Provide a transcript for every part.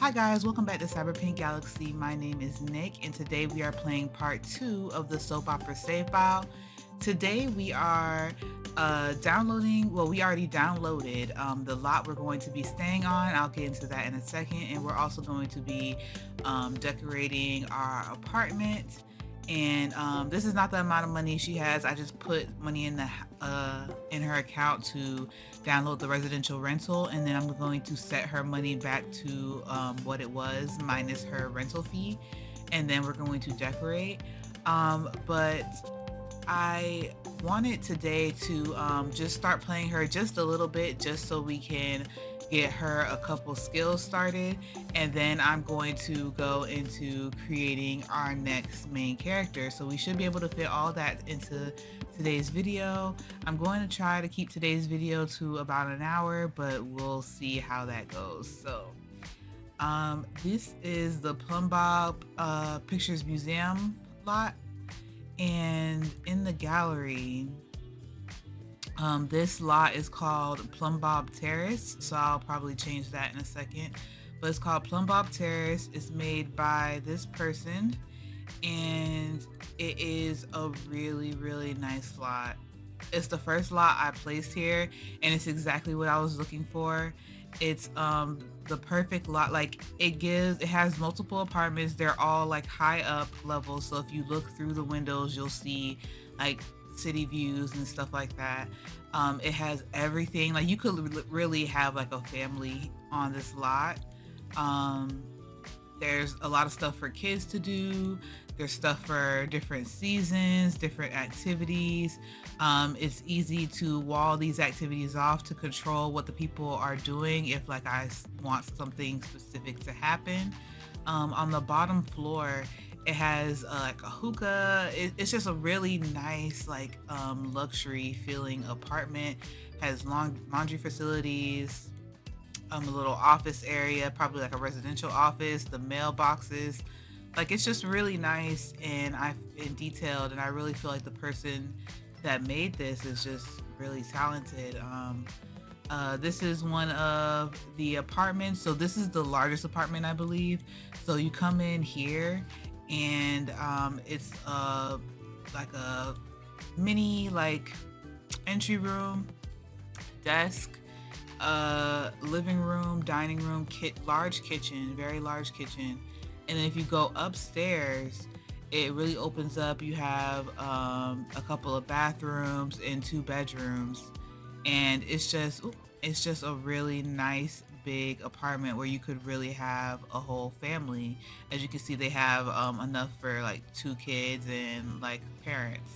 Hi guys, welcome back to Cyberpunk Galaxy. My name is Nick, and today we are playing part 2 of the soap opera save file. Today we are downloading, well, we already downloaded the lot we're going to be staying on. I'll get into that in a second. And we're also going to be decorating our apartment. And this is not the amount of money she has. I just put money in her account to download the residential rental, and then I'm going to set her money back to what it was minus her rental fee, and then we're going to decorate. But I wanted today to just start playing her just a little bit, just so we can get her a couple skills started, and then I'm going to go into creating our next main character. So we should be able to fit all that into today's video. I'm going to try to keep today's video to about an hour, but we'll see how that goes. So this is the Plum Bob Pictures Museum lot, and in the gallery, this lot is called Plum Bob Terrace, so I'll probably change that in a second. But it's called Plum Bob Terrace. It's made by this person, and it is a really, really nice lot. It's the first lot I placed here, and it's exactly what I was looking for. It's the perfect lot. Like, it has multiple apartments. They're all like high up levels, so if you look through the windows, you'll see like city views and stuff like that. It has everything. Like, you could really have like a family on this lot. Um, there's a lot of stuff for kids to do. There's stuff for different seasons, different activities. It's easy to wall these activities off to control what the people are doing if like want something specific to happen. On the bottom floor, it has like a hookah. It's just a really nice, like luxury feeling apartment. Has laundry facilities, a little office area, probably like a residential office, the mailboxes. Like, it's just really nice and detailed, and I really feel like the person that made this is just really talented. This is one of the apartments. So this is the largest apartment, I believe. So you come in here, and it's like a mini like entry room, desk, living room, dining room, large kitchen, very large kitchen. And then if you go upstairs, it really opens up. You have a couple of bathrooms and 2 bedrooms, and it's just a really nice big apartment where you could really have a whole family. As you can see, they have enough for like 2 kids and like parents.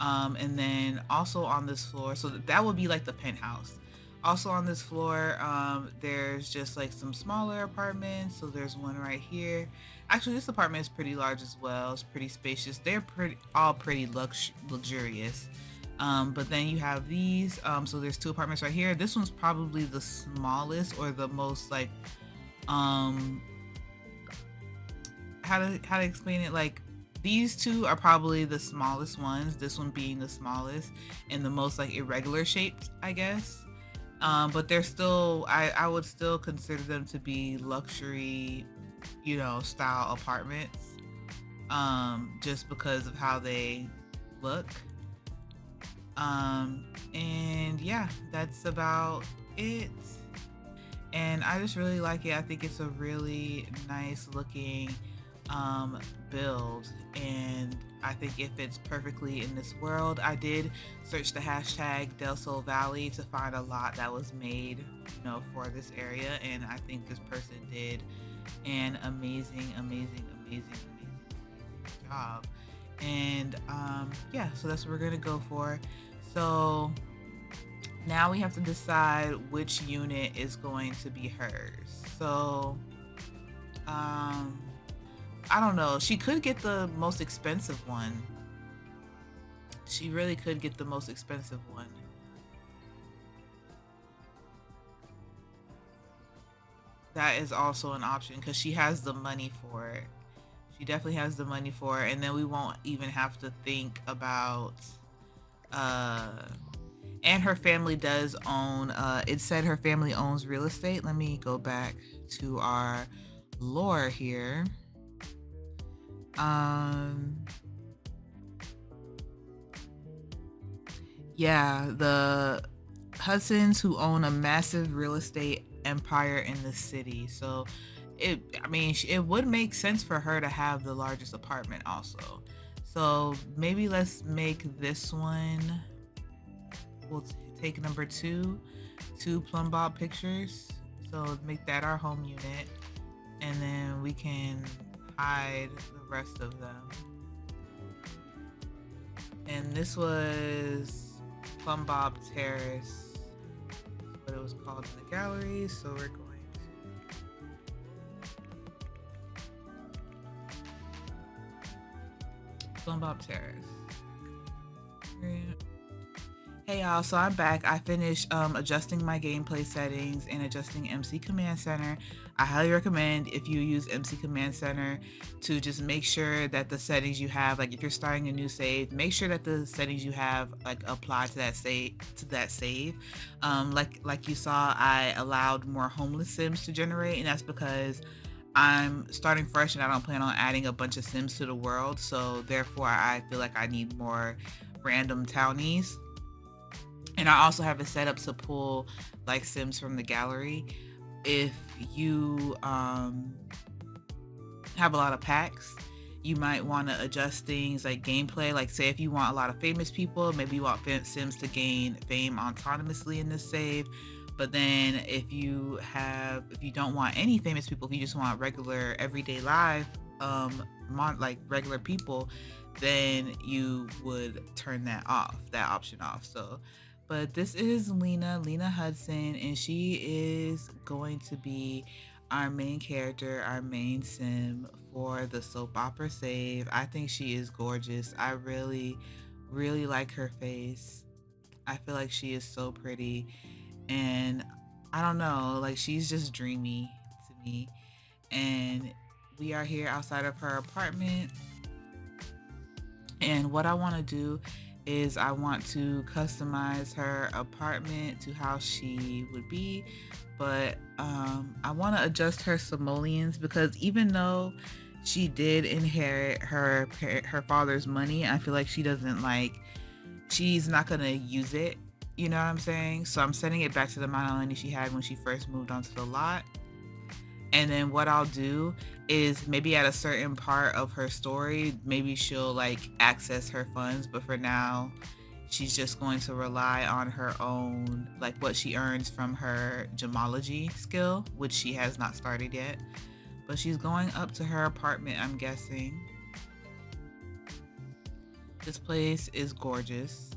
And then also on this floor, so that would be like the penthouse. Also on this floor, there's just like some smaller apartments. So there's one right here. Actually, this apartment is pretty large as well. It's pretty spacious. They're all pretty luxurious. But then you have these. So there's 2 apartments right here. This one's probably the smallest, or the most like, how to explain it? Like, these 2 are probably the smallest ones. This one being the smallest and the most like irregular shaped, I guess. But they're still, I would still consider them to be luxury, style apartments. Just because of how they look. And yeah, that's about it. And I just really like it. I think it's a really nice looking build, and I think it fits perfectly in this world. I did search the hashtag Del Sol Valley to find a lot that was made, for this area, and I think this person did an amazing, amazing, amazing, amazing, amazing job. And yeah, so that's what we're gonna go for. So now we have to decide which unit is going to be hers. So I don't know. She could get the most expensive one. She really could get the most expensive one. That is also an option because she has the money for it. She definitely has the money for it, and then we won't even have to think about uh and her family does own, it said her family owns real estate. Let me go back to our lore here. Um, yeah, the Hudsons who own a massive real estate empire in the city. So I mean, it would make sense for her to have the largest apartment also. So maybe let's make this one, we'll take number two plumb bob pictures. So make that our home unit. And then we can hide the rest of them. And this was Plum Bob Terrace, what it was called in the gallery. So we're going to Plum Bob Terrace. Hey y'all, so I'm back. I finished adjusting my gameplay settings and adjusting MC Command Center. I highly recommend, if you use MC Command Center, to just make sure that the settings you have, like if you're starting a new save, make sure that the settings you have like apply to that save. Like you saw, I allowed more homeless Sims to generate, and that's because I'm starting fresh and I don't plan on adding a bunch of Sims to the world. So therefore, I feel like I need more random townies. And I also have it set up to pull like Sims from the gallery. If you have a lot of packs, you might want to adjust things like gameplay. Like say if you want a lot of famous people, maybe you want Sims to gain fame autonomously in this save. But then if you don't want any famous people, if you just want regular everyday live like regular people, then you would turn that option off. So but this is Lena Hudson, and she is going to be our main character, our main sim for the soap opera save. I think she is gorgeous. I really, really like her face. I feel like she is so pretty, and I don't know, like she's just dreamy to me. And we are here outside of her apartment. And what I want to do is I want to customize her apartment to how she would be, but I want to adjust her simoleons, because even though she did inherit her father's money, I feel like she's not gonna use it. You know what I'm saying? So I'm setting it back to the amount of money she had when she first moved onto the lot. And then what I'll do is maybe at a certain part of her story, maybe she'll like access her funds. But for now, she's just going to rely on her own, like what she earns from her gemology skill, which she has not started yet. But she's going up to her apartment, I'm guessing. This place is gorgeous.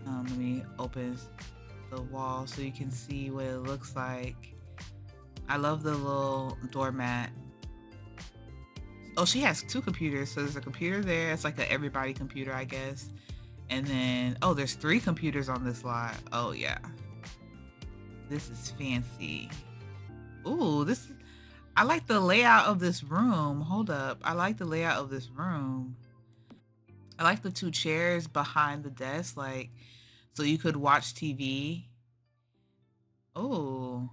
Let me open the wall so you can see what it looks like. I love the little doormat. Oh, she has two computers. So there's a computer there. It's like a everybody computer, I guess. And then, oh, there's 3 computers on this lot. Oh, yeah. This is fancy. Ooh, I like the layout of this room. Hold up. I like the layout of this room. I like the 2 chairs behind the desk, like, so you could watch TV. Oh,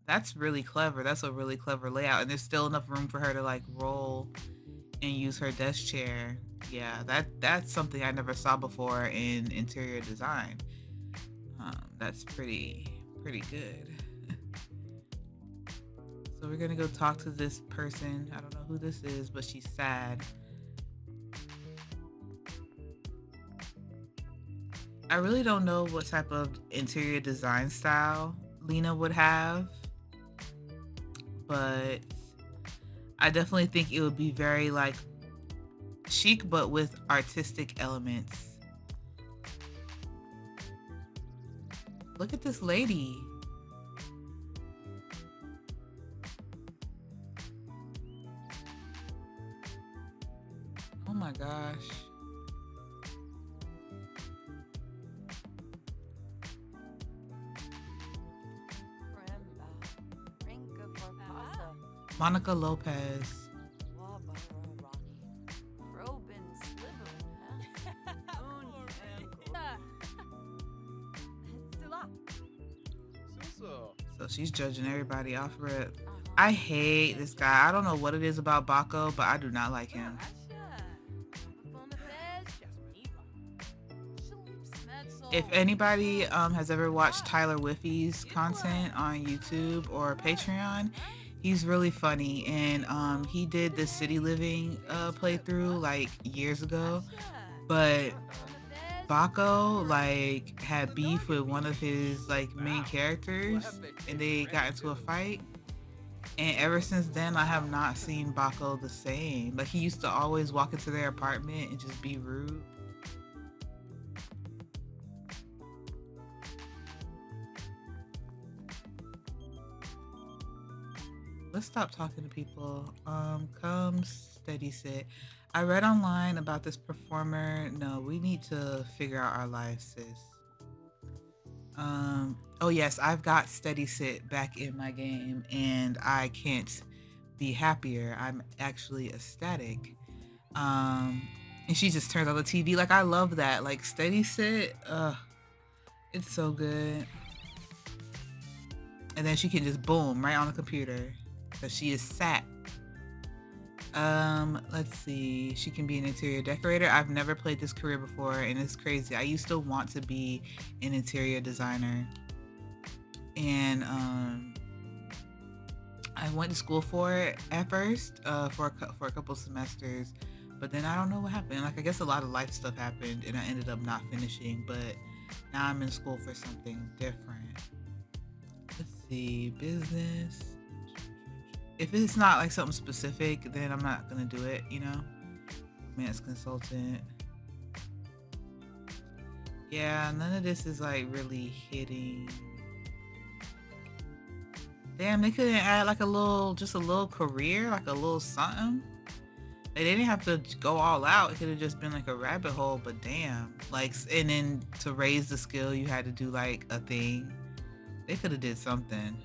that's really clever. That's a really clever layout. And there's still enough room for her to like roll and use her desk chair. Yeah, that's something I never saw before in interior design. That's pretty good. So we're gonna go talk to this person. I don't know who this is, but she's sad. I really don't know what type of interior design style Lena would have, but I definitely think it would be very like chic, but with artistic elements. Look at this lady. Oh my gosh. Monica Lopez. So she's judging everybody off rip. I hate this guy. I don't know what it is about Baco, but I do not like him. If anybody has ever watched Tyler Whiffy's content on YouTube or Patreon, he's really funny. And he did the City Living playthrough like years ago. But Baco like had beef with one of his like main characters and they got into a fight. And ever since then, I have not seen Baco the same. Like he used to always walk into their apartment and just be rude. Let's stop talking to people. Come steady sit. I read online about this performer. No, we need to figure out our lives, sis. Oh yes, I've got steady sit back in my game and I can't be happier. I'm actually ecstatic. And she just turns on the TV. Like I love that. Like steady sit. It's so good. And then she can just boom right on the computer. Because she is sat. Let's see. She can be an interior decorator. I've never played this career before and it's crazy. I used to want to be an interior designer. And I went to school for it at first, for a couple semesters, but then I don't know what happened. Like I guess a lot of life stuff happened and I ended up not finishing, but now I'm in school for something different. Let's see, business. If it's not like something specific, then I'm not gonna do it, you know? Romance consultant. Yeah, none of this is like really hitting. Damn, they couldn't add like just a little career, like a little something. Like, they didn't have to go all out. It could have just been like a rabbit hole, but damn. Like, and then to raise the skill, you had to do like a thing. They could have did something.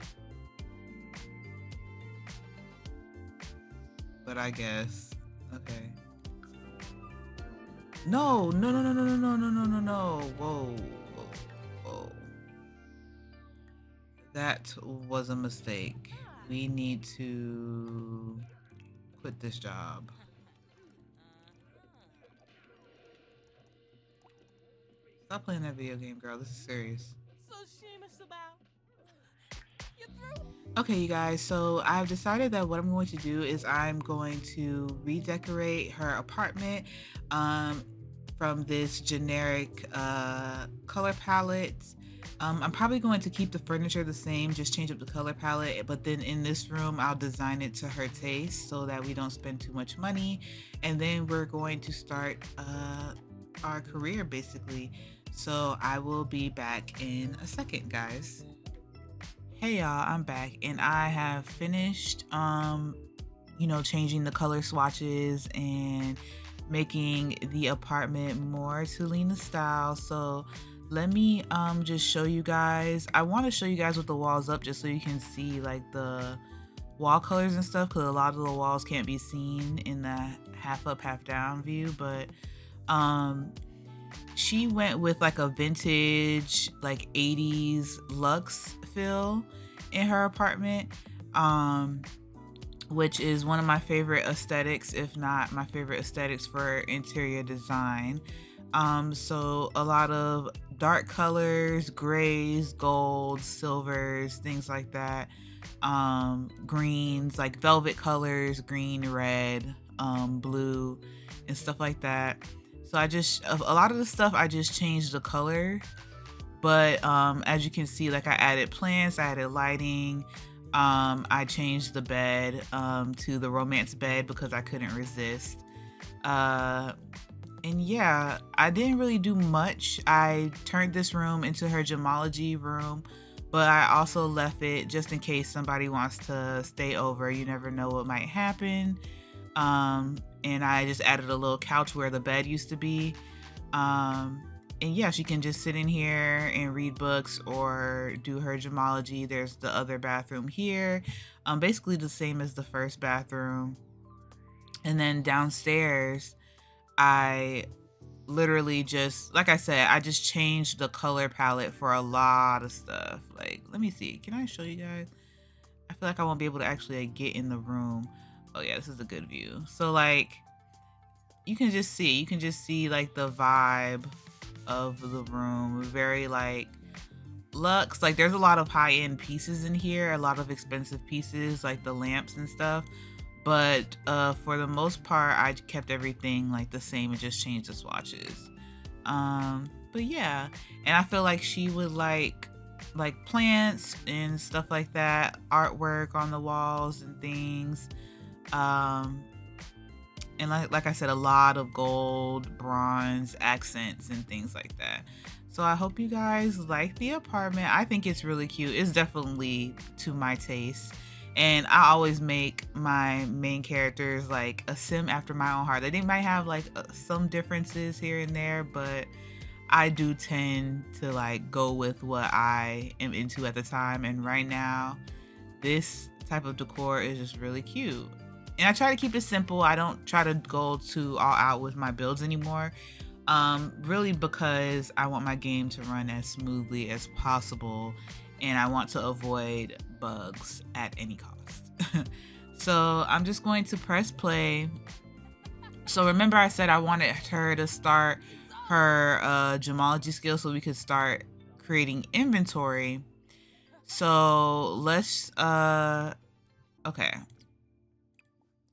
But I guess, okay. No. Whoa. That was a mistake. We need to quit this job. Stop playing that video game, girl. This is serious. Okay, you guys, so I've decided that what I'm going to do is I'm going to redecorate her apartment from this generic color palette. I'm probably going to keep the furniture the same, just change up the color palette, but then in this room, I'll design it to her taste so that we don't spend too much money. And then we're going to start our career, basically. So I will be back in a second, guys. Hey y'all, I'm back and I have finished, changing the color swatches and making the apartment more Tulina style. So let me just show you guys. I want to show you guys with the walls up just so you can see like the wall colors and stuff, because a lot of the walls can't be seen in the half up, half down view. But she went with like a vintage, like 80s luxe feel in her apartment, which is one of my favorite aesthetics, if not my favorite aesthetics for interior design. So a lot of dark colors, grays, golds, silvers, things like that. Greens, like velvet colors, green, red, blue, and stuff like that. So a lot of the stuff I just changed the color, but as you can see, like I added plants, I added lighting, I changed the bed to the romance bed because I couldn't resist. And yeah, I didn't really do much. I turned this room into her gemology room, but I also left it just in case somebody wants to stay over. You never know what might happen. And I just added a little couch where the bed used to be. And yeah, she can just sit in here and read books or do her gemology. There's the other bathroom here. Basically the same as the first bathroom. And then downstairs, I literally just, like I said, I just changed the color palette for a lot of stuff. Like, let me see. Can I show you guys? I feel like I won't be able to actually like, get in the room. Oh yeah, this is a good view. So like, you can just see like the vibe of the room. Very like luxe. Like there's a lot of high-end pieces in here, a lot of expensive pieces like the lamps and stuff. But for the most part, I kept everything like the same and just changed the swatches. But yeah, and I feel like she would like plants and stuff like that, artwork on the walls and things. And like I said, a lot of gold, bronze accents and things like that. So I hope you guys like the apartment. I think it's really cute. It's definitely to my taste. And I always make my main characters like a sim after my own heart. They might have like some differences here and there, but I do tend to like go with what I am into at the time. And right now, this type of decor is just really cute. And I try to keep it simple. I don't try to go too all out with my builds anymore. Really because I want my game to run as smoothly as possible. And I want to avoid bugs at any cost. So I'm just going to press play. So remember I said I wanted her to start her gemology skill so we could start creating inventory. So let's okay.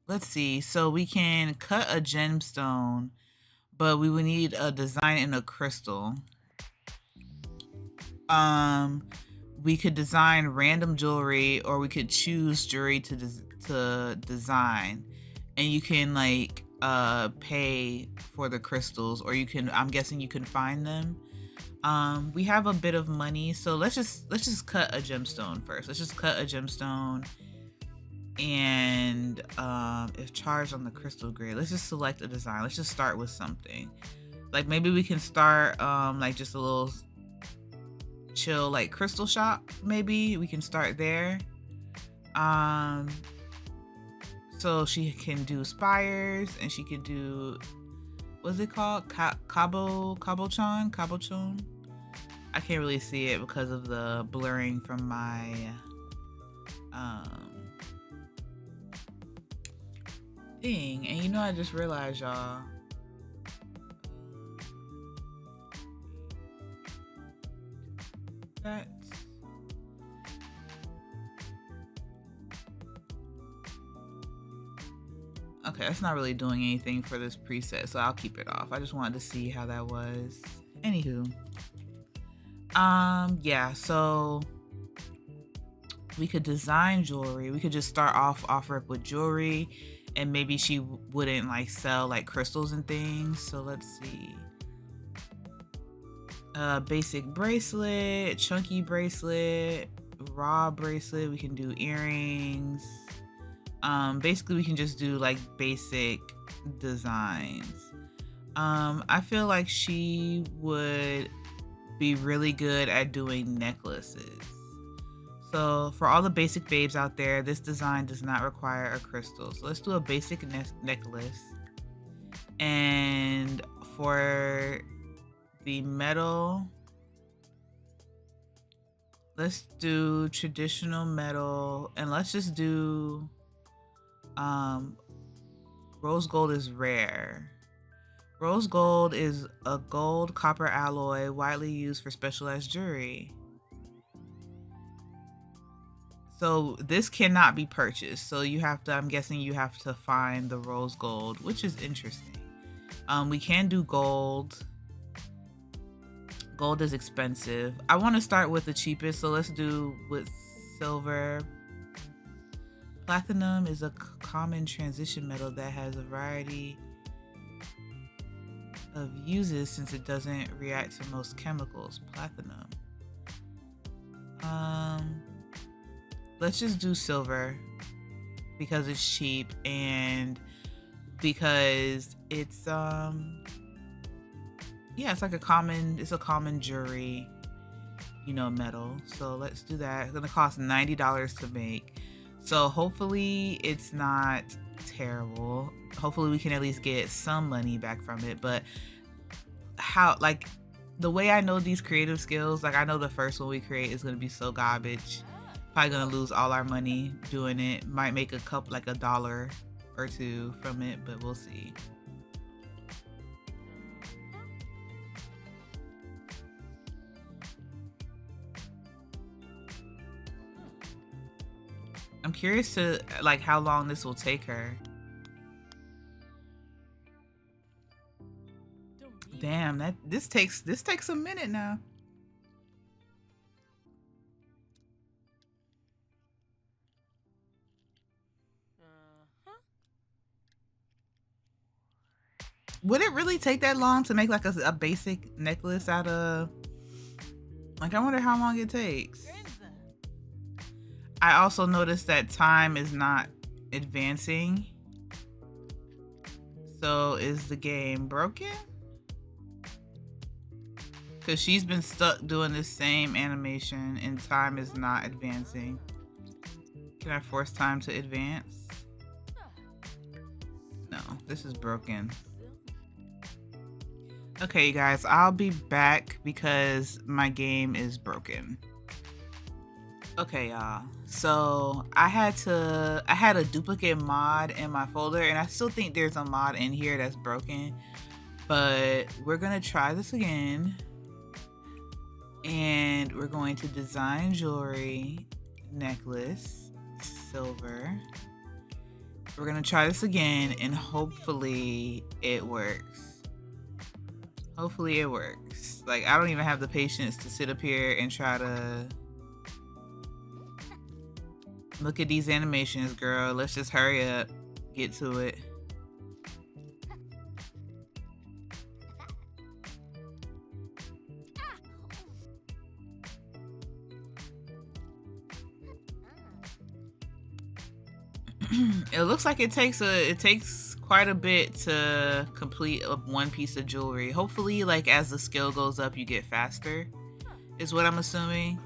Let's see. So we can cut a gemstone, but we would need a design in a crystal. We could design random jewelry, or we could choose jewelry to design, and you can like pay for the crystals, or you can, I'm guessing you can find them. We have a bit of money, so let's just cut a gemstone first. Let's just cut a gemstone, and if charged on the crystal grid, let's just select a design. Let's just start with something. Like maybe we can start like just a little chill like crystal shop. Maybe we can start there. So she can do spires, and she can do, what's it called? Cabochon. I can't really see it because of the blurring from my thing. And you know, I just realized, y'all, that okay, that's not really doing anything for this preset, so I'll keep it off. I just wanted to see how that was. Anywho, yeah, so we could design jewelry. We could just start offer up with jewelry, and maybe she wouldn't like sell like crystals and things. So let's see. Basic bracelet, chunky bracelet, raw bracelet. We can do earrings. Basically we can just do like basic designs. I feel like she would be really good at doing necklaces. So for all the basic babes out there, this design does not require a crystal. So let's do a basic necklace. And for the metal, let's do traditional metal, and let's just do rose gold is rare. Rose gold is a gold copper alloy widely used for specialized jewelry. So this cannot be purchased. So you have to, I'm guessing you have to find the rose gold, which is interesting. We can do gold. Gold is expensive. I want to start with the cheapest, so let's do with silver. Platinum is a common transition metal that has a variety of uses since it doesn't react to most chemicals. Platinum. Let's just do silver because it's cheap and because it's yeah, it's like a common jewelry, you know, metal. So let's do that. It's gonna cost $90 to make. So hopefully it's not terrible. Hopefully we can at least get some money back from it. But how, like, the way I know these creative skills, like I know the first one we create is gonna be so garbage. Probably gonna lose all our money doing it. Might make a couple, like $1 or $2 from it, but we'll see. I'm curious to like how long this will take her. Damn, this takes a minute now. Would it really take that long to make like a basic necklace out of, like, I wonder how long it takes. I also noticed that time is not advancing. So is the game broken? Because she's been stuck doing the same animation and time is not advancing. Can I force time to advance? No, this is broken. Okay, you guys, I'll be back because my game is broken. Okay, y'all. So I had a duplicate mod in my folder, and I still think there's a mod in here that's broken. But we're gonna try this again. And we're going to design jewelry, necklace, silver. We're gonna try this again, and hopefully it works. Hopefully it works. Like, I don't even have the patience to sit up here and try to look at these animations, girl. Let's just hurry up, get to it. It looks like it takes quite a bit to complete one piece of jewelry. Hopefully, like, as the skill goes up, you get faster, is what I'm assuming.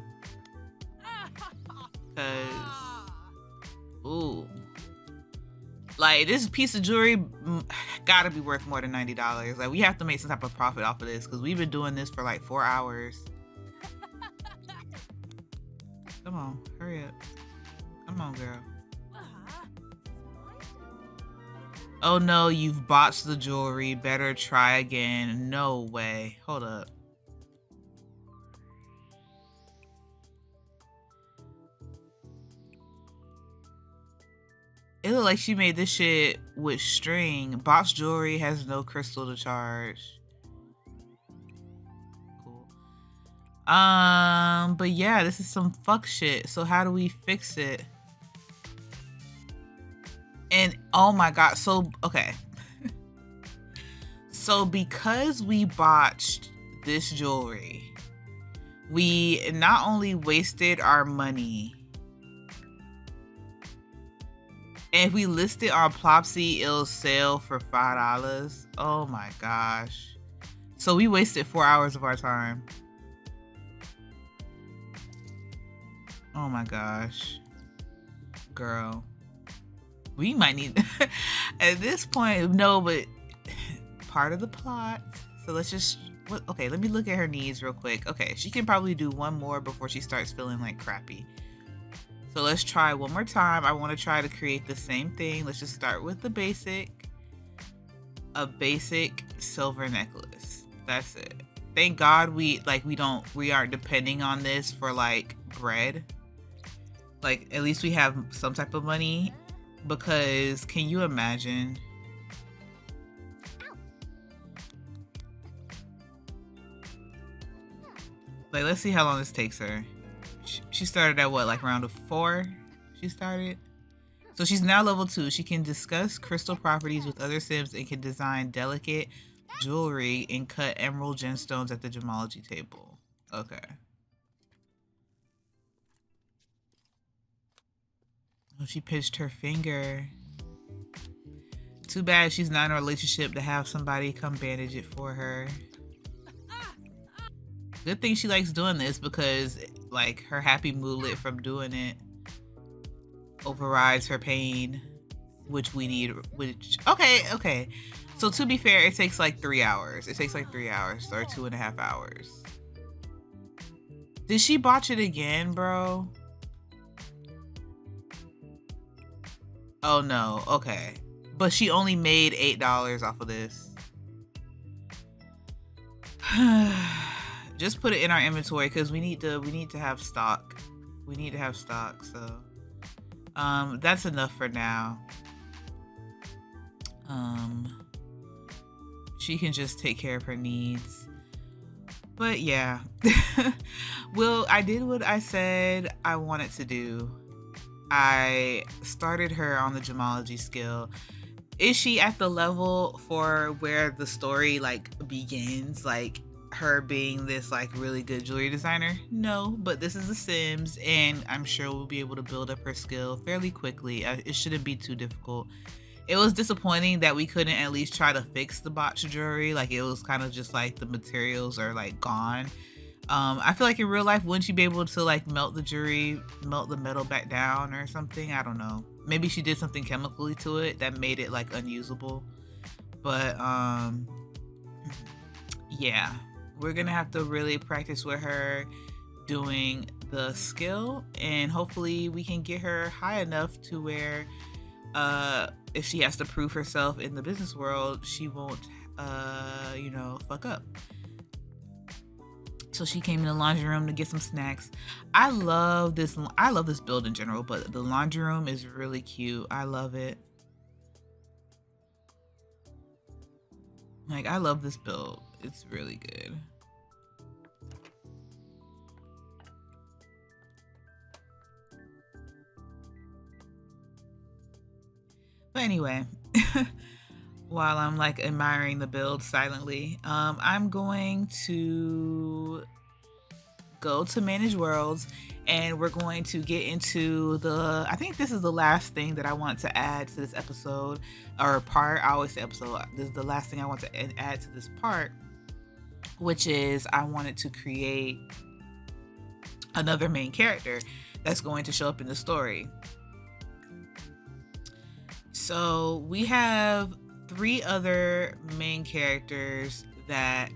Cause, ooh, like, this piece of jewelry gotta be worth more than $90. Like, we have to make some type of profit off of this because we've been doing this for like 4 hours. Come on, hurry up. Come on, girl. Oh no, you've botched the jewelry. Better try again. No way. Hold up. It looked like she made this shit with string. Botched jewelry has no crystal to charge. Cool. But yeah, this is some fuck shit. So how do we fix it? And oh my god, so okay. So because we botched this jewelry, we not only wasted our money, and if we listed our Plopsy, it'll sell for $5. Oh my gosh. So we wasted 4 hours of our time. Oh my gosh. Girl. We might need at this point, no, but part of the plot. So let's just, okay, let me look at her needs real quick. Okay, she can probably do one more before she starts feeling like crappy. So let's try one more time. I want to try to create the same thing. Let's just start with the basic, a basic silver necklace. That's it. Thank God we aren't depending on this for like bread. Like, at least we have some type of money. Because can you imagine? Like, let's see how long this takes her. She started at what, like round of 4? She started. So she's now level 2. She can discuss crystal properties with other Sims and can design delicate jewelry and cut emerald gemstones at the gemology table. Okay. Oh, she pinched her finger. Too bad she's not in a relationship to have somebody come bandage it for her. Good thing she likes doing this because, like, her happy moodlet from doing it overrides her pain, which we need, okay. So to be fair, it takes like 3 hours. It takes like 3 hours or 2.5 hours. Did she botch it again, bro? Oh no, okay. But she only made $8 off of this. Just put it in our inventory because we need to have stock. We need to have stock, so that's enough for now. She can just take care of her needs. But yeah. Well, I did what I said I wanted to do. I started her on the gemology skill. Is she at the level for where the story like begins, like her being this like really good jewelry designer? No, but this is The Sims, and I'm sure we'll be able to build up her skill fairly quickly. It shouldn't be too difficult. It was disappointing that we couldn't at least try to fix the botched jewelry. Like it was kind of just like the materials are like gone. I feel like in real life, wouldn't you be able to like melt the metal back down or something? I don't know. Maybe she did something chemically to it that made it like unusable. But yeah, we're gonna have to really practice with her doing the skill, and hopefully we can get her high enough to where if she has to prove herself in the business world, she won't fuck up. So she came in the laundry room to get some snacks. I love this build in general, but the laundry room is really cute. I love it. Like, I love this build. It's really good. But anyway, while I'm like admiring the build silently, I'm going to go to Manage Worlds, and we're going to get into I think this is the last thing that I want to add to this episode, or part. I always say episode. This is the last thing I want to add to this part, which is I wanted to create another main character that's going to show up in the story. So we have 3 other main characters that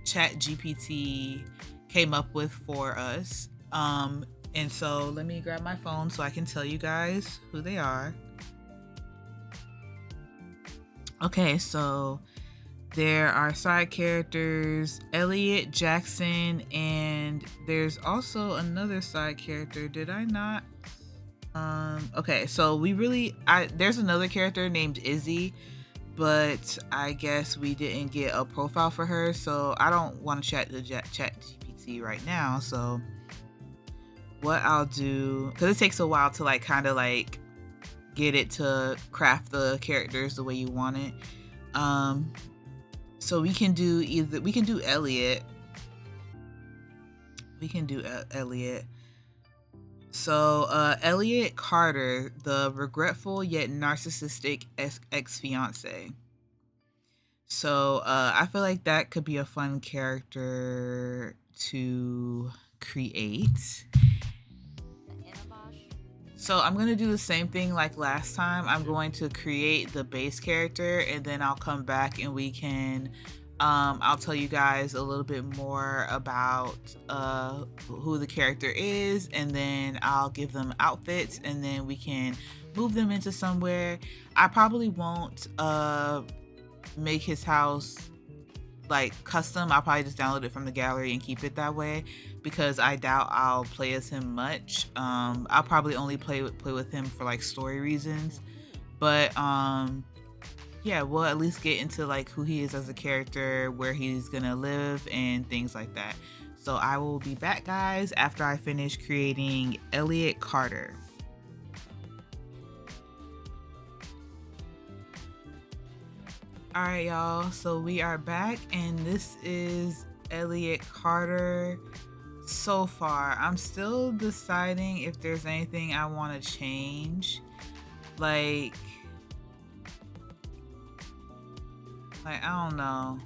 ChatGPT came up with for us. And so let me grab my phone so I can tell you guys who they are. Okay, so there are side characters, Elliot, Jackson, and there's also another side character. Did I not? Okay, so there's another character named Izzy, but I guess we didn't get a profile for her, so I don't want to chat GPT right now. So what I'll do, because it takes a while to like kind of like get it to craft the characters the way you want it. So we can do Elliot. Elliot. So Elliot Carter, the regretful yet narcissistic ex-fiancé. So I feel like that could be a fun character to create. So I'm going to do the same thing like last time. I'm going to create the base character, and then I'll come back and we can I'll tell you guys a little bit more about who the character is, and then I'll give them outfits, and then we can move them into somewhere. I probably won't make his house like custom. I'll probably just download it from the gallery and keep it that way, because I doubt I'll play as him much. I'll probably only play with him for like story reasons, but yeah, we'll at least get into like who he is as a character, where he's gonna live, and things like that. So I will be back, guys, after I finish creating Elliot Carter. All right, y'all, so we are back, and this is Elliot Carter. So far, I'm still deciding if there's anything I want to change. Like I don't know.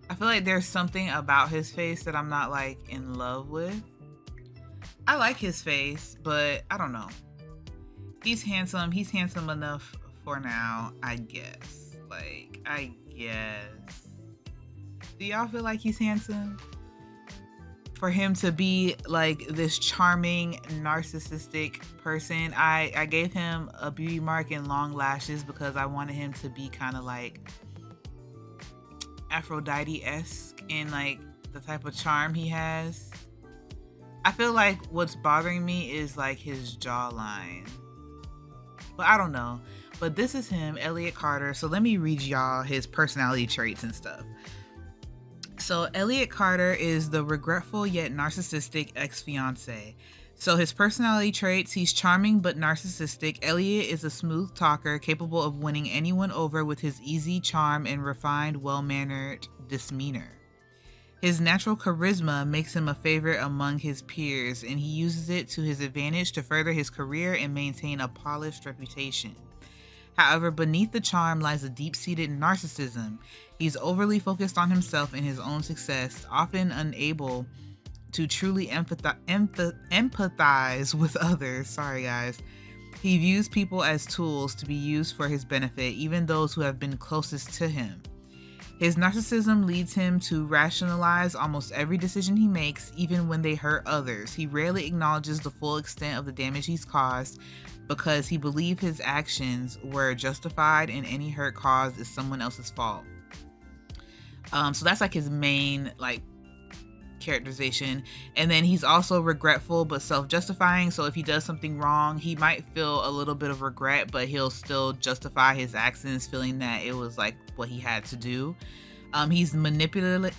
I feel like there's something about his face that I'm not like in love with. I like his face, but I don't know. He's handsome enough for now, I guess. Like, I guess. Do y'all feel like he's handsome? For him to be like this charming, narcissistic person, I gave him a beauty mark and long lashes because I wanted him to be kind of like Aphrodite-esque in like the type of charm he has. I feel like what's bothering me is like his jawline. But I don't know. But this is him, Elliot Carter. So let me read y'all his personality traits and stuff. So Elliot Carter is the regretful yet narcissistic ex-fiancé. So his personality traits, he's charming but narcissistic. Elliot is a smooth talker, capable of winning anyone over with his easy charm and refined, well-mannered demeanor. His natural charisma makes him a favorite among his peers, and he uses it to his advantage to further his career and maintain a polished reputation. However, beneath the charm lies a deep-seated narcissism. He's overly focused on himself and his own success, often unable to truly empathize with others. Sorry, guys. He views people as tools to be used for his benefit, even those who have been closest to him. His narcissism leads him to rationalize almost every decision he makes, even when they hurt others. He rarely acknowledges the full extent of the damage he's caused because he believes his actions were justified and any hurt caused is someone else's fault. So that's like his main like characterization. And then he's also regretful but self-justifying. So if he does something wrong, he might feel a little bit of regret, but he'll still justify his actions, feeling that it was like what he had to do. He's manipulative,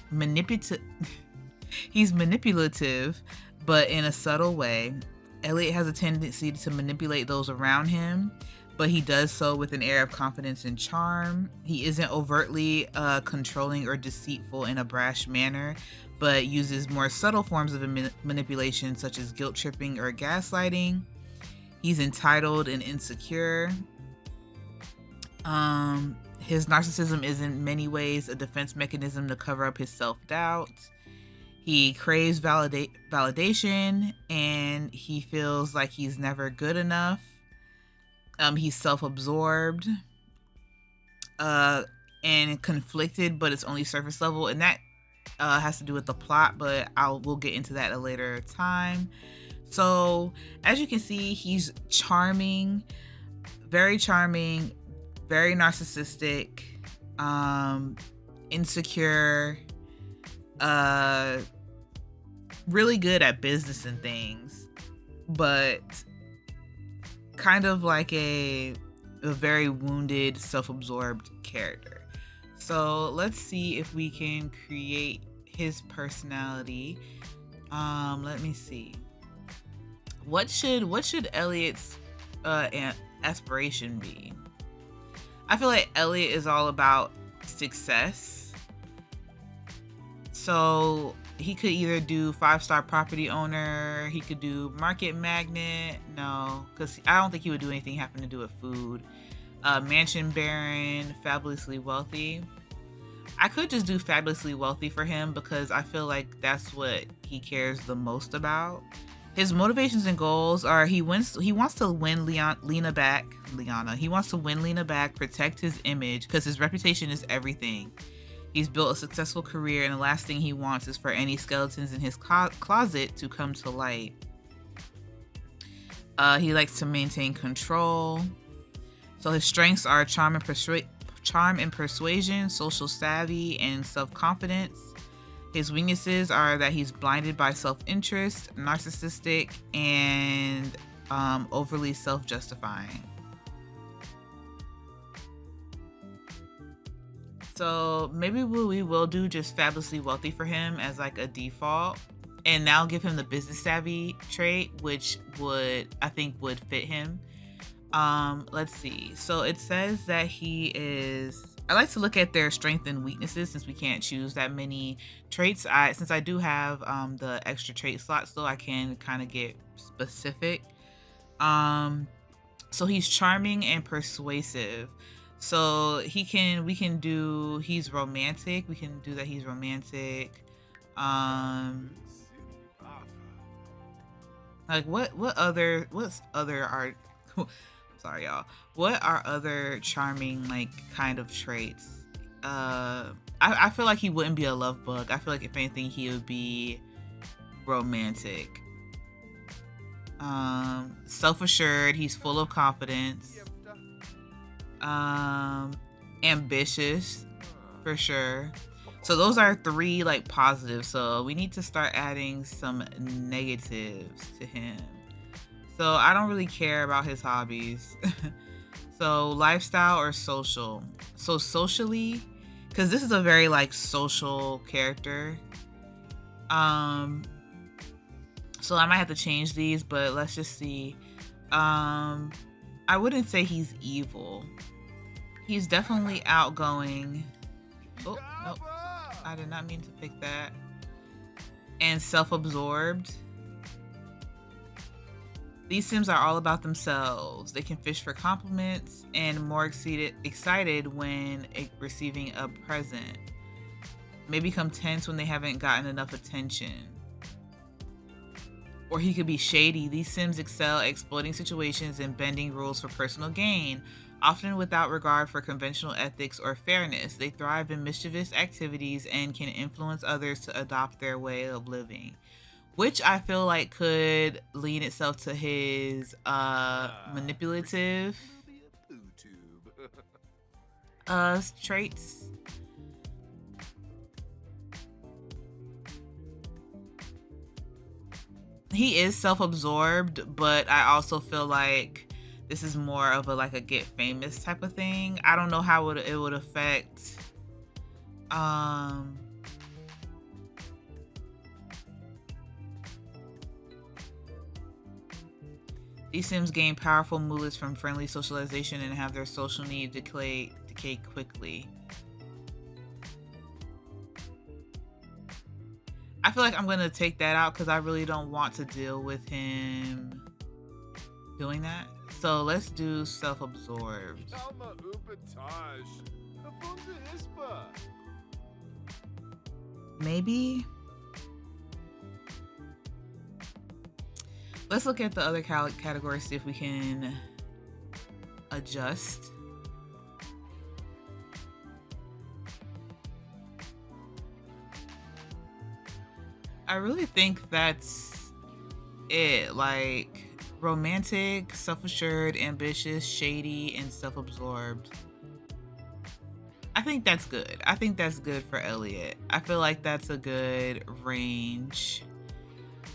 but in a subtle way. Elliot has a tendency to manipulate those around him, but he does so with an air of confidence and charm. He isn't overtly controlling or deceitful in a brash manner, but uses more subtle forms of manipulation, such as guilt tripping or gaslighting. He's entitled and insecure. His narcissism is in many ways a defense mechanism to cover up his self-doubt. He craves validation, and he feels like he's never good enough. He's self-absorbed and conflicted, but it's only surface level, and that has to do with the plot, but we'll get into that at a later time. So as you can see, he's charming, very narcissistic, insecure, really good at business and things, but kind of like a very wounded, self-absorbed character. So let's see if we can create his personality. Let me see. What should Elliot's aspiration be? I feel like Elliot is all about success. So he could either do 5-star property owner, he could do market magnet. No, because I don't think he would do anything having to do with food. Mansion baron, fabulously wealthy. I could just do fabulously wealthy for him because I feel like that's what he cares the most about. His motivations and goals are he wants to win Lena back. He wants to win Lena back, protect his image because his reputation is everything. He's built a successful career, and the last thing he wants is for any skeletons in his closet to come to light. He likes to maintain control. So his strengths are charm and persuasion, social savvy, and self-confidence. His weaknesses are that he's blinded by self-interest, narcissistic, and overly self-justifying. So maybe we will do just fabulously wealthy for him as like a default, and now give him the business savvy trait, which I think would fit him. Let's see. So it says that he is. I like to look at their strengths and weaknesses since we can't choose that many traits. Since I do have the extra trait slots, though, I can kind of get specific. So he's charming and persuasive. So he's romantic. We can do that. He's romantic. Like what's other art? Sorry, y'all. What are other charming, like, kind of traits? I feel like he wouldn't be a love bug. I feel like if anything, he would be romantic. Self-assured. He's full of confidence. Ambitious, for sure. So those are 3 like positives. So we need to start adding some negatives to him. So I don't really care about his hobbies. So lifestyle or social. So socially, because this is a very like social character. So I might have to change these, but let's just see. I wouldn't say he's evil. He's definitely outgoing. Oh, nope. I did not mean to pick that. And self-absorbed. These Sims are all about themselves. They can fish for compliments and more excited when receiving a present. May become tense when they haven't gotten enough attention. Or he could be shady. These Sims excel at exploiting situations and bending rules for personal gain, often without regard for conventional ethics or fairness. They thrive in mischievous activities and can influence others to adopt their way of living, which I feel like could lean itself to his manipulative traits. He is self-absorbed, but I also feel like this is more of a like a get famous type of thing. I don't know how it would affect these Sims gain powerful moods from friendly socialization and have their social need decay quickly. I feel like I'm gonna take that out because I really don't want to deal with him doing that. So let's do self-absorbed. Maybe. Let's look at the other categories, see if we can adjust. I really think that's it. Like romantic, self-assured, ambitious, shady, and self-absorbed. I think that's good. I think that's good for Elliot. I feel like that's a good range.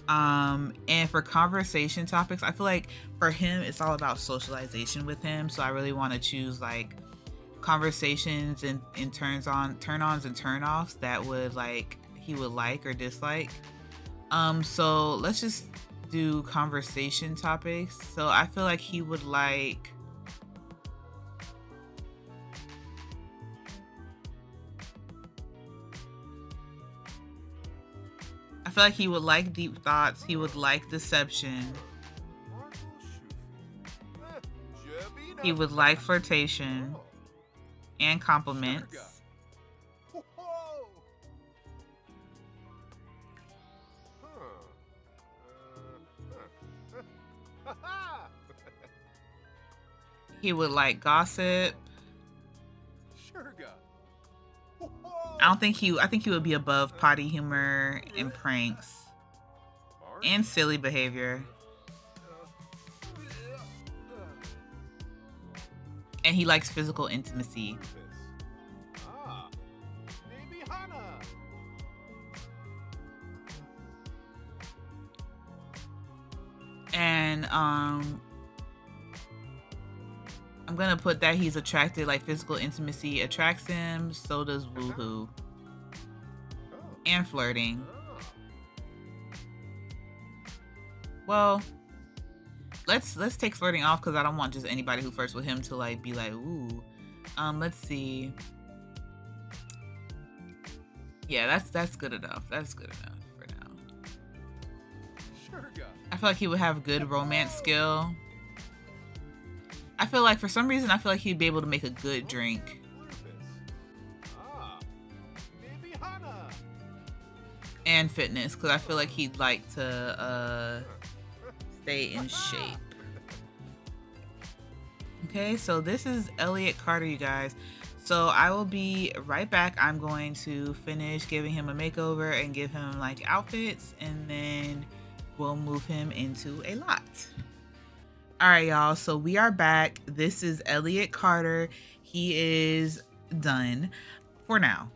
And for conversation topics, I feel like for him it's all about socialization with him. So I really want to choose like conversations and turn-ons and turn-offs that would like he would like or dislike. So let's just do conversation topics. So I feel like he would like deep thoughts. He would like deception. He would like flirtation and compliments. He would like gossip. I think he would be above potty humor and pranks and silly behavior. And he likes physical intimacy. And I'm gonna put that he's attracted, like physical intimacy attracts him, so does woohoo. And flirting. Well, let's take flirting off because I don't want just anybody who flirts with him to like be like, ooh. Let's see. Yeah, that's good enough. That's good enough for now. I feel like he would have good romance skill. I feel like for some reason I feel like he'd be able to make a good drink. And fitness, because I feel like he'd like to stay in shape. Okay, so this is Elliot Carter, you guys. So I will be right back. I'm going to finish giving him a makeover and give him like outfits, and then we'll move him into a lot. All right, y'all. So we are back. This is Elliot Carter. He is done for now.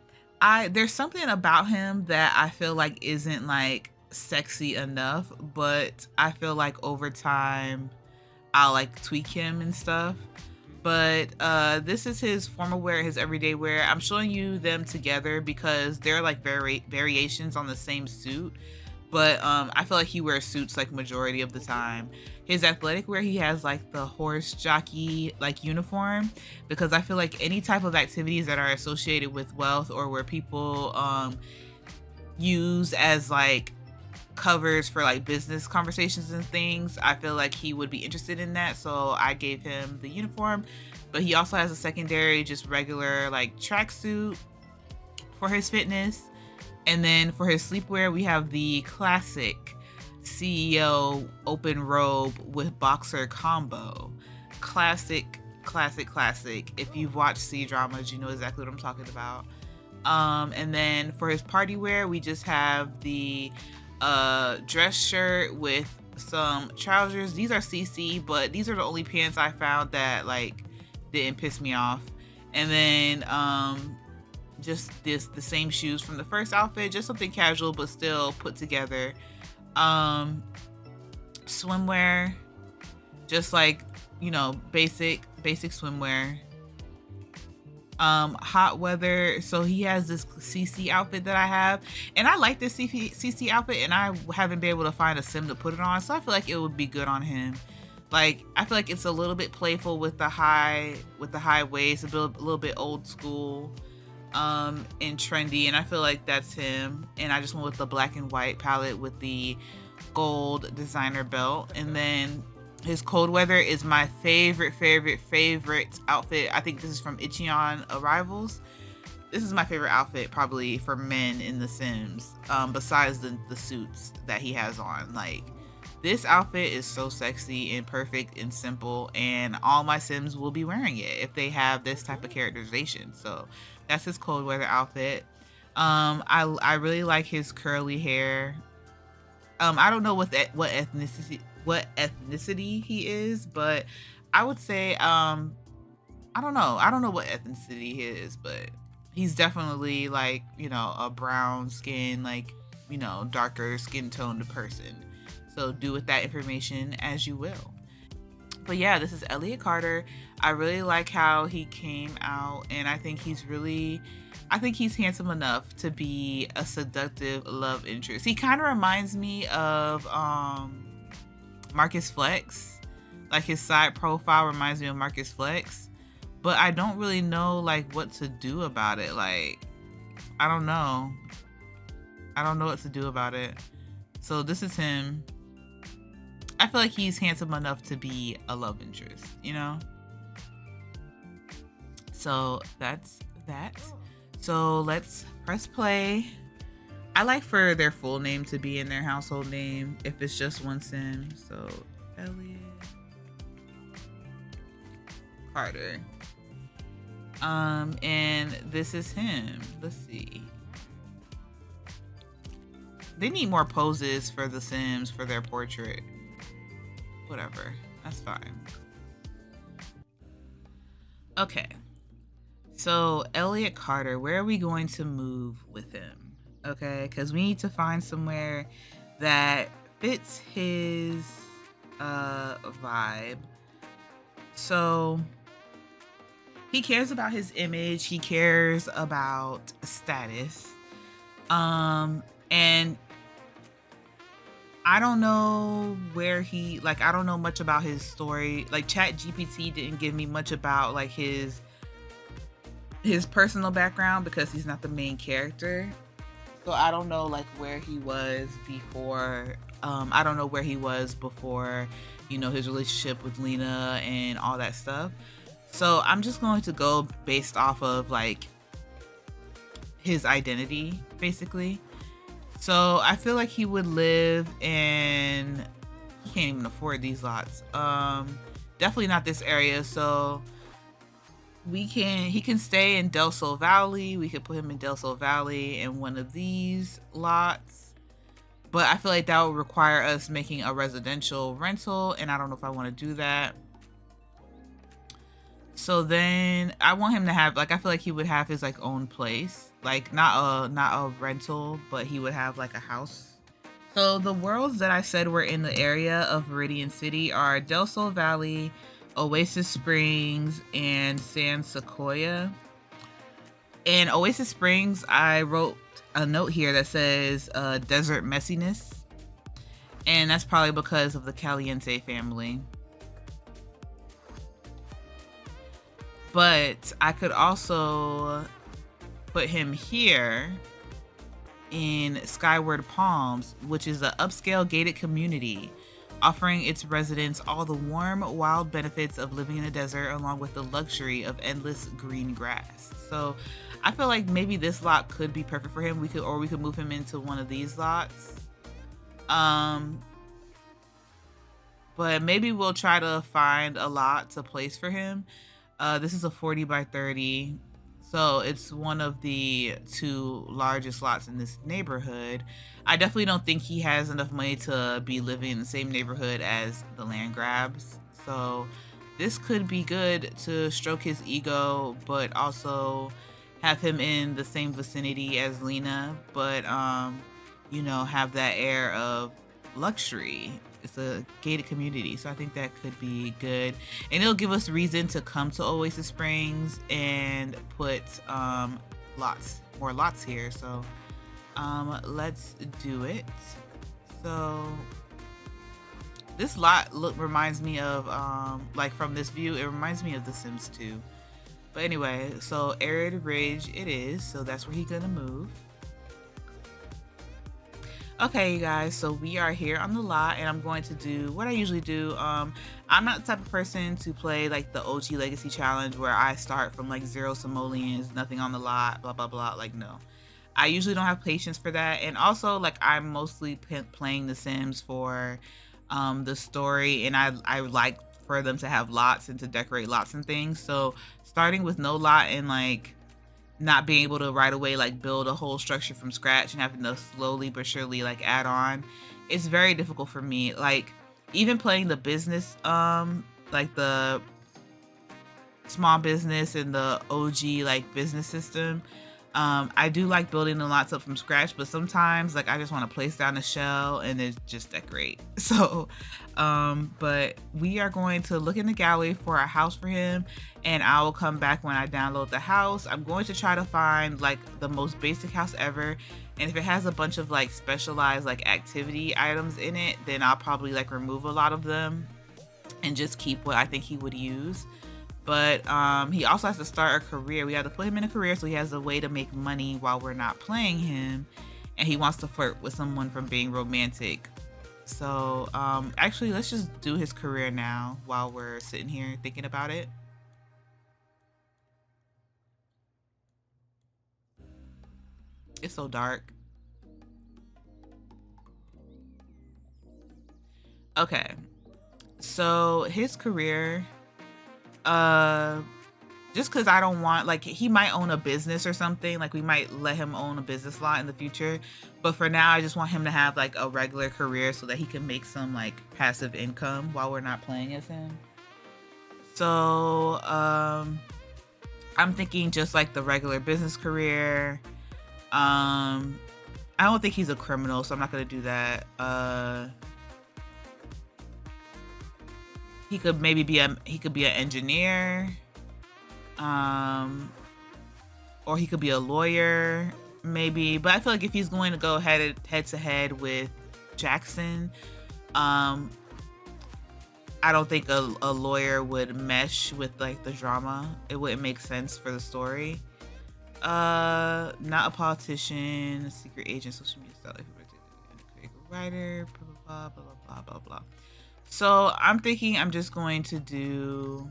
There's something about him that I feel like isn't like sexy enough, but I feel like over time I'll like tweak him and stuff. But this is his formal wear, his everyday wear. I'm showing you them together because they're like variations on the same suit. But I feel like he wears suits like majority of the time. His athletic wear, he has like the horse jockey like uniform, because I feel like any type of activities that are associated with wealth or where people use as like covers for like business conversations and things, I feel like he would be interested in that. So I gave him the uniform, but he also has a secondary, just regular like tracksuit for his fitness. And then for his sleepwear, we have the classic CEO open robe with boxer combo. Classic. If you've watched C-dramas, you know exactly what I'm talking about. And then for his party wear, we just have the dress shirt with some trousers. These are CC, but these are the only pants I found that like didn't piss me off. And then just the same shoes from the first outfit, just something casual but still put together. Swimwear, just like, you know, basic swimwear. Hot weather, so he has this CC outfit that I have, and I like this CC outfit, and I haven't been able to find a sim to put it on, so I feel like it would be good on him. Like, I feel like it's a little bit playful with the high waist, a little bit old school and trendy, and I feel like that's him. And I just went with the black and white palette with the gold designer belt. And then his cold weather is my favorite outfit. I think this is from Ichion Arrivals. This is my favorite outfit probably for men in The Sims, besides the suits that he has on. Like, this outfit is so sexy and perfect and simple, and all my Sims will be wearing it if they have this type of characterization. So that's his cold weather outfit. I really like his curly hair. I don't know what ethnicity he is, but I would say I don't know what ethnicity he is, but he's definitely like, you know, a brown skin, like, you know, darker skin toned person. So do with that information as you will. But yeah, this is Elliot Carter. I really like how he came out, and I think he's handsome enough to be a seductive love interest. He kind of reminds me of Marcus Flex. Like, his side profile reminds me of Marcus Flex, but I don't really know like what to do about it. Like, I don't know what to do about it. So this is him. I feel like he's handsome enough to be a love interest, you know? So that's that. So let's press play. I like for their full name to be in their household name if it's just one sim. So Elliot Carter. And this is him. Let's see. They need more poses for the Sims for their portrait. Whatever, that's fine. Okay, so Elliot Carter, where are we going to move with him? Okay, because we need to find somewhere that fits his vibe. So he cares about his image, he cares about status, and I don't know where I don't know much about his story. Like, ChatGPT didn't give me much about like his personal background because he's not the main character. So I don't know like where he was before. I don't know where he was before, you know, his relationship with Lena and all that stuff. So I'm just going to go based off of like his identity, basically. So I feel like he would live in, he can't even afford these lots. definitely not this area. So he can stay in Del Sol Valley. We could put him in Del Sol Valley in one of these lots. But I feel like that would require us making a residential rental, and I don't know if I want to do that. So then I want him to have, like, I feel like he would have his like own place, like not a rental, but he would have like a house. So the worlds that I said were in the area of Viridian City are Del Sol Valley, Oasis Springs, and San Sequoia. In Oasis Springs, I wrote a note here that says desert messiness, and that's probably because of the Caliente family. But I could also put him here in Skyward Palms, which is an upscale gated community offering its residents all the warm, wild benefits of living in the desert, along with the luxury of endless green grass. So I feel like maybe this lot could be perfect for him. We could move him into one of these lots. But maybe we'll try to find a lot to place for him. This is a 40 by 30. So it's one of the 2 largest lots in this neighborhood. I definitely don't think he has enough money to be living in the same neighborhood as the land grabs. So this could be good to stroke his ego, but also have him in the same vicinity as Lena, but you know, have that air of luxury. It's a gated community, so I think that could be good, and it'll give us reason to come to Oasis Springs and put more lots here. So let's do it. So this lot reminds me of like from this view, it reminds me of The Sims 2. But anyway, so Arid Ridge it is, so that's where he's gonna move. Okay, you guys, so we are here on the lot, and I'm going to do what I usually do. I'm not the type of person to play like the OG Legacy Challenge where I start from like 0 simoleons, nothing on the lot, blah, blah, blah. Like, no. I usually don't have patience for that. And also, like, I'm mostly playing The Sims for the story, and I like for them to have lots and to decorate lots and things. So starting with no lot and like not being able to right away like build a whole structure from scratch and having to slowly but surely like add on, it's very difficult for me. Like even playing the business, like the small business and the OG like business system, I do like building the lots up from scratch, but sometimes like I just want to place down a shell and then just decorate. So but we are going to look in the gallery for a house for him, and I will come back when I download the house. I'm going to try to find like the most basic house ever, and if it has a bunch of like specialized like activity items in it, then I'll probably like remove a lot of them and just keep what I think he would use. But he also has to start a career. We have to put him in a career so he has a way to make money while we're not playing him, and he wants to flirt with someone from being romantic. So actually, let's just do his career now while we're sitting here thinking about it. It's so dark. Okay, so his career, just because I don't want, like, he might own a business or something, like we might let him own a business lot in the future, but for now I just want him to have like a regular career so that he can make some like passive income while we're not playing as him. So I'm thinking just like the regular business career. I don't think he's a criminal, so I'm not gonna do that. He could maybe be an engineer, or he could be a lawyer, maybe. But I feel like if he's going to go head to head with Jackson, I don't think a lawyer would mesh with like the drama. It wouldn't make sense for the story. Not a politician, a secret agent, social media star, writer, blah blah blah blah blah blah. So I'm thinking I'm just going to do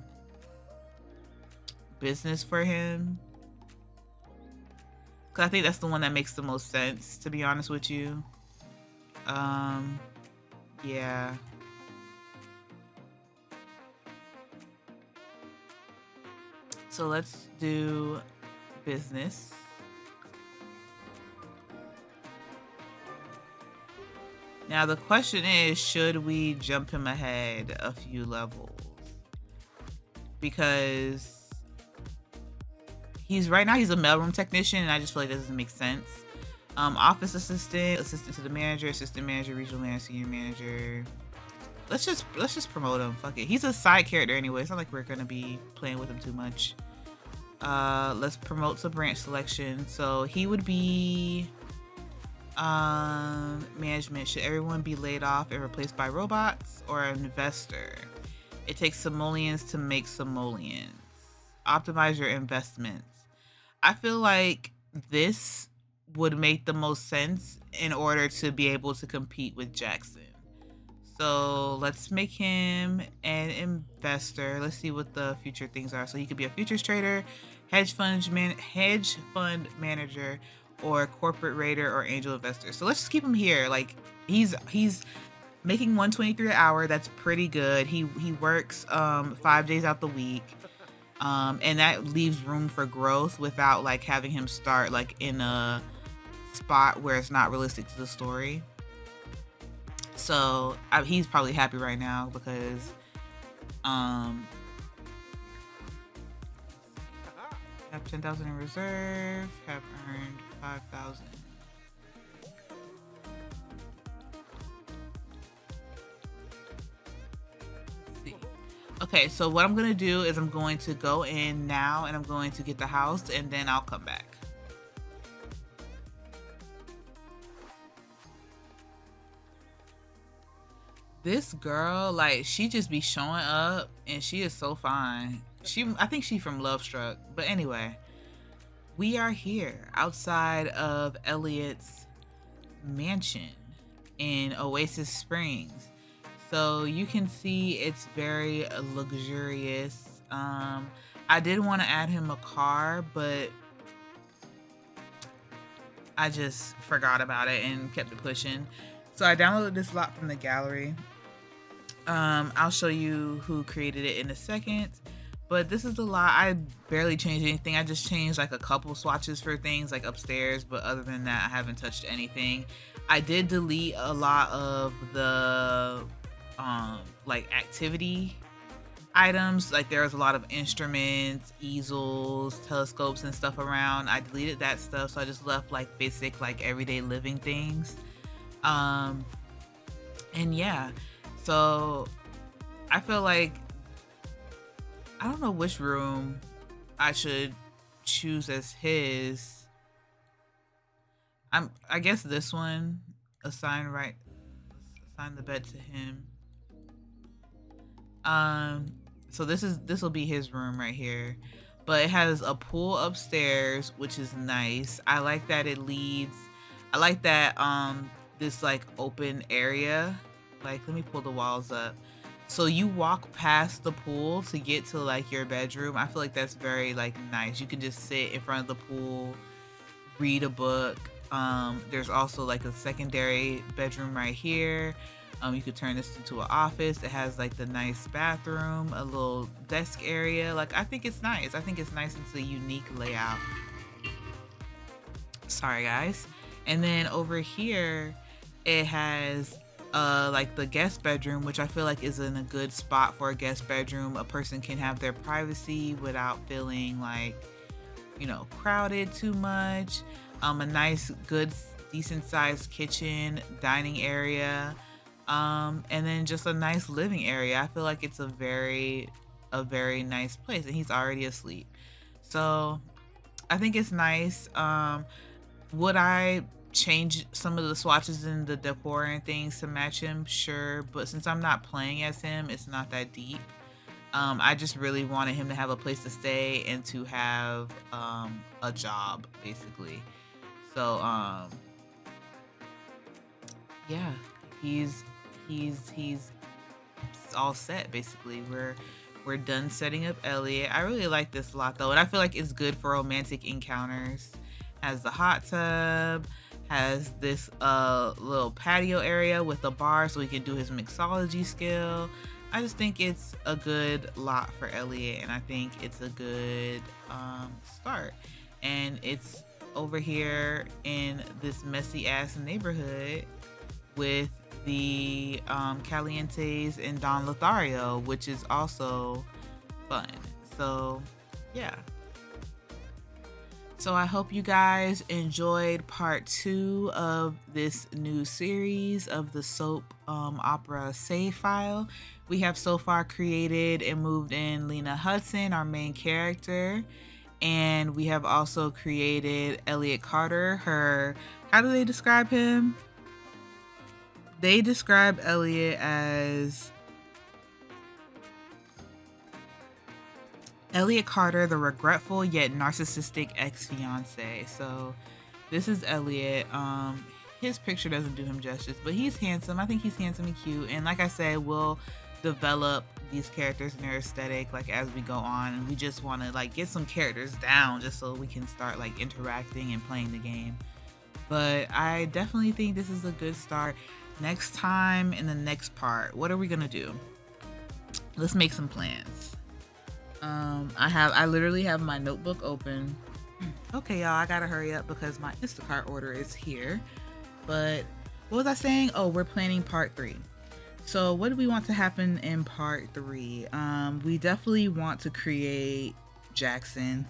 business for him, because I think that's the one that makes the most sense, to be honest with you. Yeah. So let's do business. Now the question is, should we jump him ahead a few levels? Because he's right now he's a mailroom technician, and I just feel like that doesn't make sense. Office assistant, assistant to the manager, assistant manager, regional manager, senior manager. Let's just promote him. Fuck it. He's a side character anyway. It's not like we're gonna be playing with him too much. Let's promote to branch selection. So he would be management. Should everyone be laid off and replaced by robots, or an investor? It takes simoleons to make simoleons. Optimize your investments. I feel like this would make the most sense in order to be able to compete with Jackson. So let's make him an investor. Let's see what the future things are. So he could be a futures trader, hedge fund manager, or corporate raider or angel investor. So let's just keep him here. Like he's making $123 an hour. That's pretty good. He works 5 days out the week. And that leaves room for growth without like having him start like in a spot where it's not realistic to the story. So he's probably happy right now because have 10,000 in reserve, have earned 5,000. Okay, so what I'm gonna do is I'm going to go in now and I'm going to get the house, and then I'll come back. This girl, like, she just be showing up and she is so fine. I think she's from Love Struck. But anyway, we are here outside of Elliot's mansion in Oasis Springs. So you can see it's very luxurious. I did want to add him a car, but I just forgot about it and kept it pushing. So I downloaded this lot from the gallery. I'll show you who created it in a second. But this is the lot. I barely changed anything. I just changed like a couple swatches for things like upstairs. But other than that, I haven't touched anything. I did delete a lot of the like activity items. Like there was a lot of instruments, easels, telescopes and stuff around. I deleted that stuff, so I just left like basic like everyday living things. And yeah, so I feel like I don't know which room I should choose as his. I guess this one. Assign the bed to him. So this will be his room right here, but it has a pool upstairs, which is nice. I like that it leads. I like that this like open area. Like let me pull the walls up. So you walk past the pool to get to like your bedroom. I feel like that's very like nice. You can just sit in front of the pool, read a book. There's also like a secondary bedroom right here. You could turn this into an office. It has like the nice bathroom, a little desk area. Like I think it's nice. I think it's nice. It's a unique layout. Sorry guys. And then over here, it has like the guest bedroom, which I feel like is in a good spot for a guest bedroom. A person can have their privacy without feeling like, you know, crowded too much. A nice, good, decent sized kitchen, dining area, and then just a nice living area. I feel like it's a very nice place, and he's already asleep. So I think it's nice. Would I change some of the swatches in the decor and things to match him? Sure, but since I'm not playing as him, it's not that deep. I just really wanted him to have a place to stay and to have a job, basically. So yeah, he's all set basically. We're done setting up Elliot. I really like this lot though, and I feel like it's good for romantic encounters. Has the hot tub, has this little patio area with a bar so he can do his mixology skill, I just think it's a good lot for Elliot, and I think it's a good start. And it's over here in this messy ass neighborhood with the Calientes and Don Lothario, which is also fun. So, yeah. So I hope you guys enjoyed part 2 of this new series of the soap opera Save File. We have so far created and moved in Lena Hudson, our main character. And we have also created Elliot Carter, how do they describe him? They describe Elliot as Elliot Carter, the regretful yet narcissistic ex-fiancé. So this is Elliot. His picture doesn't do him justice, but he's handsome. I think he's handsome and cute. And like I said, we'll develop these characters and their aesthetic like as we go on. And we just want to like get some characters down just so we can start like interacting and playing the game. But I definitely think this is a good start. Next time in the next part, what are we gonna do? Let's make some plans. I literally have my notebook open. Okay, y'all, I gotta hurry up because my Instacart order is here. But what was I saying? Oh, we're planning part 3. So what do we want to happen in part 3? We definitely want to create Jackson.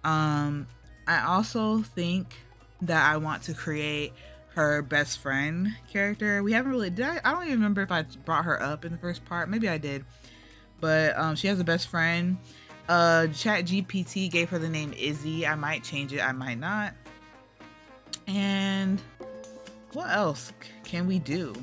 I also think that I want to create her best friend character. We haven't really, I don't even remember if I brought her up in the first part. Maybe I did. But she has a best friend. ChatGPT gave her the name Izzy. I might change it, I might not. And what else can we do?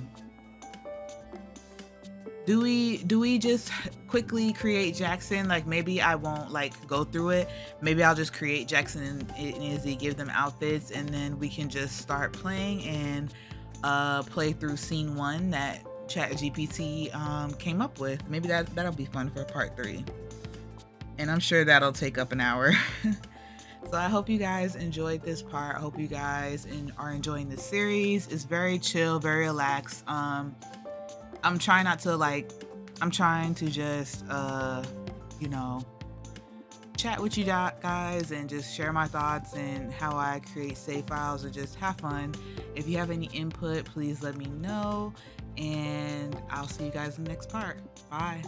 Do we just quickly create Jackson? Like maybe I won't like go through it. Maybe I'll just create Jackson and Izzy, give them outfits, and then we can just start playing and play through scene 1 that ChatGPT came up with. Maybe that'll be fun for part 3. And I'm sure that'll take up an hour. So I hope you guys enjoyed this part. I hope you guys are enjoying the series. It's very chill, very relaxed. I'm trying to just you know, chat with you guys and just share my thoughts and how I create save files and just have fun. If you have any input, please let me know, and I'll see you guys in the next part. Bye.